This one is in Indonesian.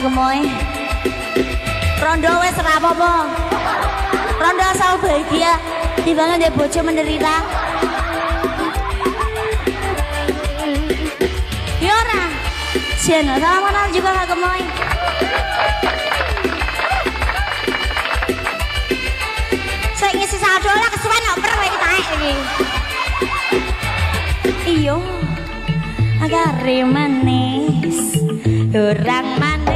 Gemoy rondo wes ora apa-apa. Rondo asal bahagia dibangun dia bojo menderita. Yora Siana salaman juga Kak Gemoy. Saya ngisi saldo lah kesuwen oper wae taek iki. Iyo agar manis orang manis